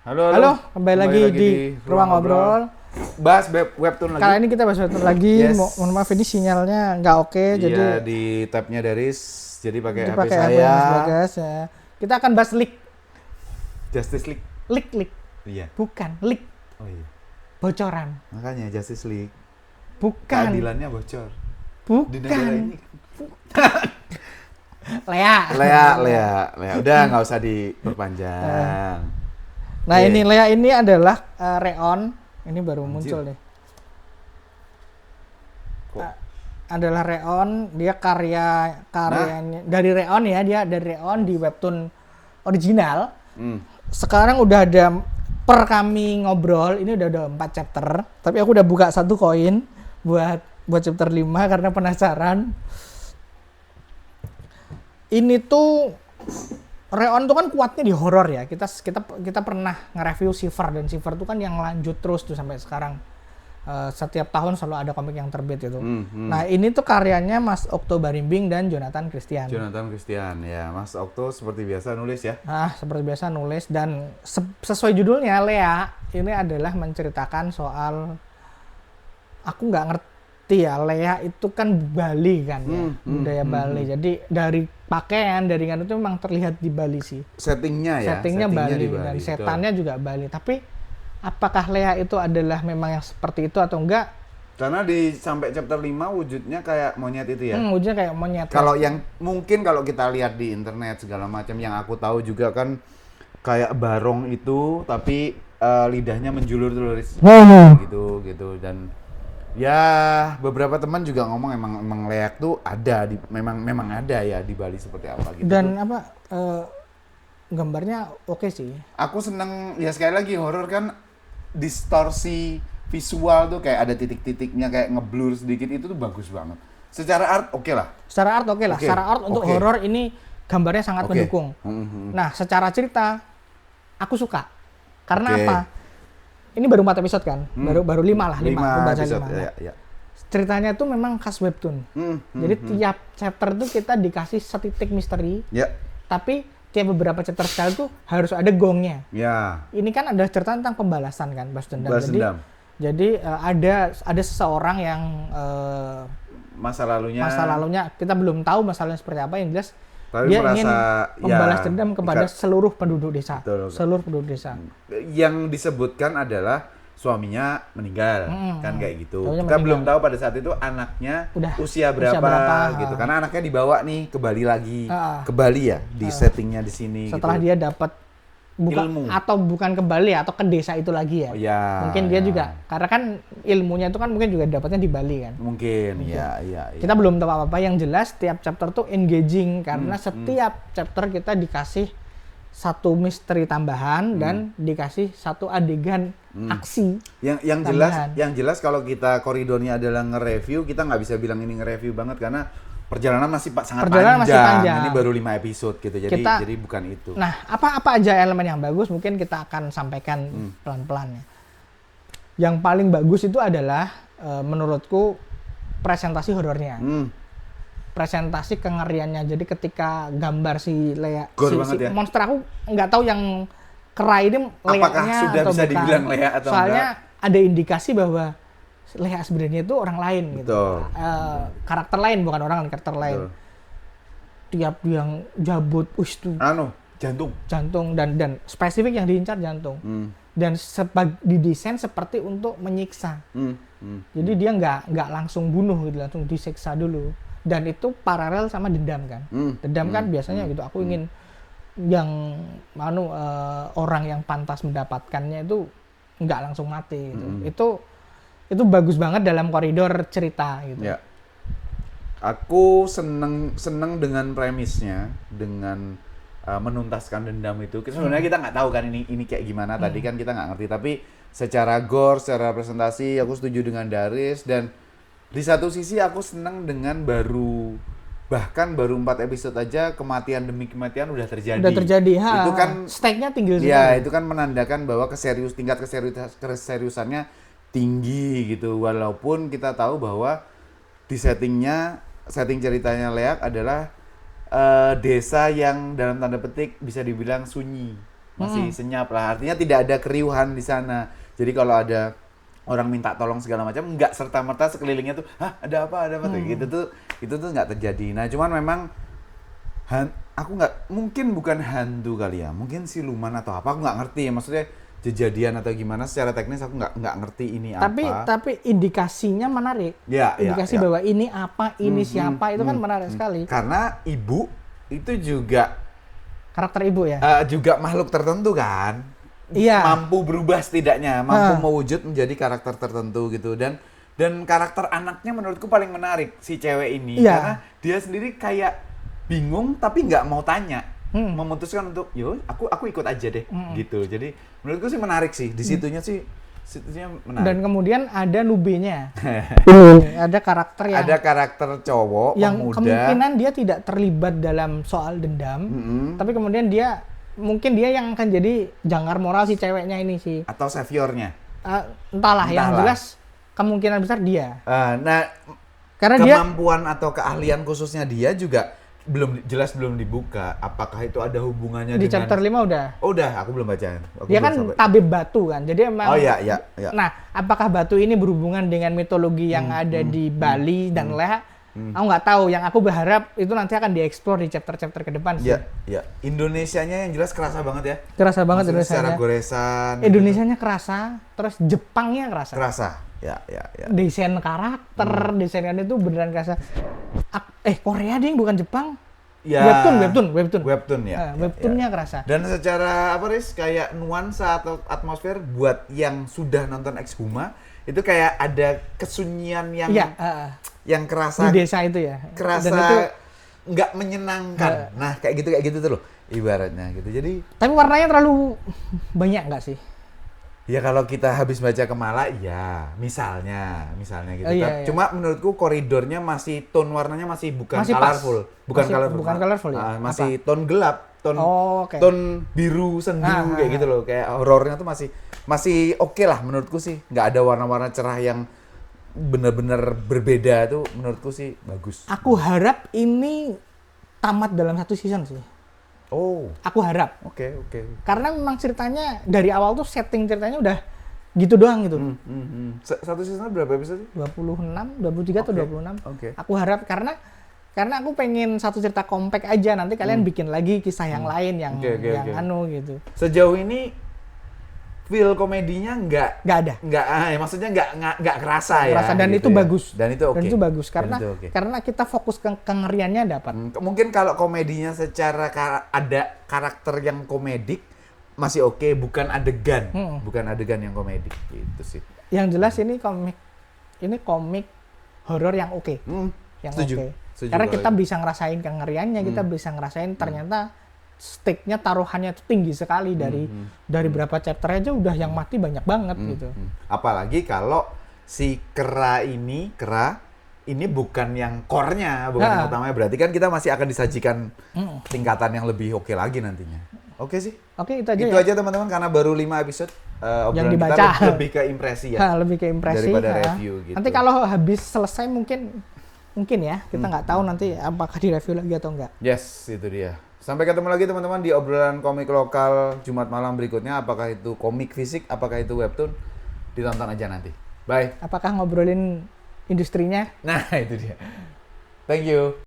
Halo, Halo, kembali lagi di Ruang Ngobrol. Bahas webtoon lagi. Kali ini kita bahas webtoon lagi. Yes. Mohon maaf ini sinyalnya nggak oke, Iya, jadi di tabnya Daris, jadi pakai HP dipakai HP saya. Mas Bagas ya. Kita akan bahas leak, Justice League. leak, Iya. bukan leak, Oh iya. bocoran, Makanya Justice League. bukan, Keadilannya bocor. Di negara bukan. ini. Lea. Lea. Udah nggak usah diperpanjang. Nah Iya. ini Lea ini adalah Reon, ini baru Anjir. muncul nih. Kok? Adalah Reon, dia karyanya dari Reon ya, dia dari Reon di webtoon original. Sekarang udah ada per kami ngobrol, ini udah ada 4 chapter, tapi aku udah buka 1 koin buat chapter 5 karena penasaran. Ini tuh Reon tuh kan kuatnya di horor ya. Kita pernah nge-review Shiver, dan Shiver tuh kan yang lanjut terus tuh sampai sekarang. Setiap tahun selalu ada komik yang terbit itu. Nah ini tuh karyanya Mas Okto Barimbing dan Jonathan Christian. Jonathan Christian ya, Mas Okto seperti biasa nulis ya. Seperti biasa nulis, dan sesuai judulnya Lea ini adalah menceritakan soal, aku nggak ngerti ya, Lea itu kan Bali kan ya, budaya Bali. Jadi dari pakaian, dari kan itu memang terlihat di Bali sih. Settingnya Bali, di Bali, dan betul. setannya juga Bali. Tapi apakah Lea itu adalah memang yang seperti itu atau enggak? Karena sampai chapter 5 wujudnya kayak monyet itu ya. Wujudnya kayak monyet. Kalau yang mungkin kalau kita lihat di internet segala macam, yang aku tahu juga kan kayak barong itu, tapi lidahnya menjulur terus gitu. Dan ya beberapa teman juga ngomong emang leak tuh ada memang ada ya di Bali seperti apa gitu. Dan gambarnya oke sih. Aku seneng ya, sekali lagi horor kan distorsi visual tuh, kayak ada titik-titiknya kayak ngeblur sedikit, itu tuh bagus banget. Secara art oke lah. Secara art oke lah. Oke. Secara art untuk Oke. horor ini gambarnya sangat Oke. mendukung. Nah, secara cerita aku suka. Karena Oke. apa? Ini baru 4 episode kan? Baru 5 lah, 5. Aku baca episode, 5. ya. Ceritanya tuh memang khas webtoon. Jadi tiap chapter tuh kita dikasih setitik misteri. Ya. Tapi tiap beberapa chapter sekali tuh harus ada gongnya. Ya. Ini kan ada cerita tentang pembalasan kan, balas dendam. Balas dendam. Jadi ada seseorang yang Masa lalunya kita belum tahu masalahnya seperti apa, yang jelas tapi dia merasa, ingin membalas dendam kepada seluruh penduduk desa. Betul. Seluruh penduduk desa. Yang disebutkan adalah suaminya meninggal, kan kayak gitu. Suaminya Kita meninggal. belum tahu pada saat itu anaknya Udah, usia berapa gitu. ha. Karena anaknya dibawa nih ke Bali lagi. Ha. Ke Bali ya, di settingnya di sini Setelah gitu. dia dapat Ilmu. bukan ke Bali atau ke desa itu lagi ya. Oh, ya, Mungkin dia ya. juga, karena kan ilmunya itu kan mungkin juga dapatnya di Bali kan. Mungkin. Ya. Kita belum tahu apa-apa, yang jelas tiap chapter tuh engaging karena setiap chapter kita dikasih satu misteri tambahan dan dikasih satu adegan aksi. Yang jelas kalau kita koridornya adalah nge-review, kita nggak bisa bilang ini nge-review banget karena perjalanan masih sangat panjang. Ini baru 5 episode gitu. Jadi bukan itu. Nah, apa aja elemen yang bagus mungkin kita akan sampaikan pelan-pelan ya. Yang paling bagus itu adalah menurutku presentasi horornya. Presentasi kengeriannya. Jadi ketika gambar si Lea, Gore si banget ya? monster, aku nggak tahu yang kera ini Apakah Lea-nya sudah atau bisa bukan. dibilang Lea atau Soalnya ada indikasi bahwa Lea sebenarnya itu orang lain gitu. Betul. Karakter lain, bukan orang, karakter lain. Betul. Tiap yang jabut, tuh jantung dan spesifik yang diincar jantung. Dan didesain seperti untuk menyiksa. Jadi dia nggak langsung bunuh gitu, langsung disiksa dulu. Dan itu paralel sama dendam kan. Dendam kan biasanya gitu, aku ingin yang orang yang pantas mendapatkannya itu nggak langsung mati gitu. Itu bagus banget dalam koridor cerita gitu. Ya. Aku seneng dengan premisnya, dengan menuntaskan dendam itu. Sebenarnya kita nggak tahu kan ini kayak gimana, tadi kan kita nggak ngerti, tapi secara gore, secara presentasi aku setuju dengan Daris. Dan di satu sisi aku seneng dengan bahkan baru 4 episode aja kematian demi kematian udah terjadi. Itu kan stake-nya tinggi sekali. Ya, itu kan menandakan bahwa tingkat keseriusannya tinggi gitu. Walaupun kita tahu bahwa di setting ceritanya Leak adalah desa yang dalam tanda petik bisa dibilang sunyi. masih senyap lah. Artinya tidak ada keriuhan di sana. Jadi kalau ada orang minta tolong segala macam, nggak serta-merta sekelilingnya tuh, hah ada apa tuh, itu tuh nggak terjadi. Nah cuman memang aku nggak, mungkin bukan hantu kali ya, mungkin siluman atau apa, aku nggak ngerti ya, maksudnya kejadian atau gimana secara teknis aku nggak ngerti ini apa. Tapi indikasinya menarik. Indikasi bahwa ini apa, ini siapa, itu kan menarik sekali. Karena ibu itu juga karakter ibu ya. Juga makhluk tertentu kan. Iya. Mampu berubah setidaknya, mampu mewujud menjadi karakter tertentu gitu, dan karakter anaknya menurutku paling menarik si cewek ini karena dia sendiri kayak bingung tapi nggak mau tanya, memutuskan untuk yo aku ikut aja deh gitu. Jadi menurutku sih menarik sih di situnya menarik. Dan kemudian ada nubenya. Ada karakter cowok yang pemuda. Kemungkinan dia tidak terlibat dalam soal dendam, tapi kemudian mungkin dia yang akan jadi jangkar moral si ceweknya ini sih. Atau saviornya. Entahlah, yang jelas kemungkinan besar dia. Karena kemampuan atau keahlian khususnya dia juga belum dibuka. Apakah itu ada hubungannya di chapter 5 udah? Oh, udah, aku belum baca. Dia kan tabib batu kan. Jadi emang. Oh iya. Nah, apakah batu ini berhubungan dengan mitologi yang ada di Bali dan Leha? Aku nggak tahu. Yang aku berharap itu nanti akan dieksplor di chapter-chapter ke depan sih. Iya. Indonesianya yang jelas kerasa banget ya. Kerasa banget Indonesia. Secara goresan. Indonesianya kerasa, terus Jepangnya kerasa. Ya. Desain karakter, desainnya itu beneran kerasa. Korea ding, bukan Jepang. Ya. Webtoon ya. Webtoonnya kerasa. Dan secara kayak nuansa atau atmosfer buat yang sudah nonton Ex Huma itu kayak ada kesunyian yang kerasa di desa itu ya. Kerasa nggak menyenangkan. Nah, kayak gitu tuh loh ibaratnya gitu. Jadi tapi warnanya terlalu banyak nggak sih? Ya kalau kita habis baca Kemala ya, misalnya gitu. Cuma menurutku koridornya masih tone warnanya masih bukan colorful. Bukan colorful ya. Masih tone gelap, tone biru sendu kayak gitu loh. Kayak horornya tuh masih oke lah menurutku sih. Nggak ada warna-warna cerah yang benar-benar berbeda tuh menurutku sih bagus. Aku harap ini tamat dalam 1 season sih. Oh. Aku harap. Oke. Karena memang ceritanya dari awal tuh setting ceritanya udah gitu doang gitu. Satu season berapa episode? 26, 23 atau 26. Oke. Aku harap karena aku pengen satu cerita compact aja, nanti kalian bikin lagi kisah yang lain yang anu gitu. Sejauh ini feel komedinya nggak ada. Maksudnya nggak kerasa ya. Dan gitu itu bagus. Dan itu oke. Dan itu bagus karena kita fokus ke kengeriannya dapat. Mungkin kalau komedinya secara ada karakter yang komedik masih oke, bukan adegan yang komedik gitu sih. Yang jelas ini komik horor yang oke. Setuju. Karena kita bisa ngerasain kengeriannya, kita bisa ngerasain ternyata stake-nya, taruhannya itu tinggi sekali dari berapa chapter aja udah yang mati banyak banget gitu. Apalagi kalau si Kera ini bukan yang core-nya, bukan yang utamanya, berarti kan kita masih akan disajikan tingkatan yang lebih oke lagi nantinya. Oke sih. Oke, itu aja. Itu aja teman-teman, karena baru 5 episode yang dibaca. Kita lebih ke impresi ya. Lebih ke impresi daripada review gitu. Nanti kalau habis selesai mungkin ya, kita nggak tahu nanti apakah direview lagi atau enggak. Yes, itu dia. Sampai ketemu lagi teman-teman di obrolan komik lokal Jumat malam berikutnya. Apakah itu komik fisik, apakah itu webtoon, ditonton aja nanti. Bye. Apakah ngobrolin industrinya? Nah, itu dia. Thank you.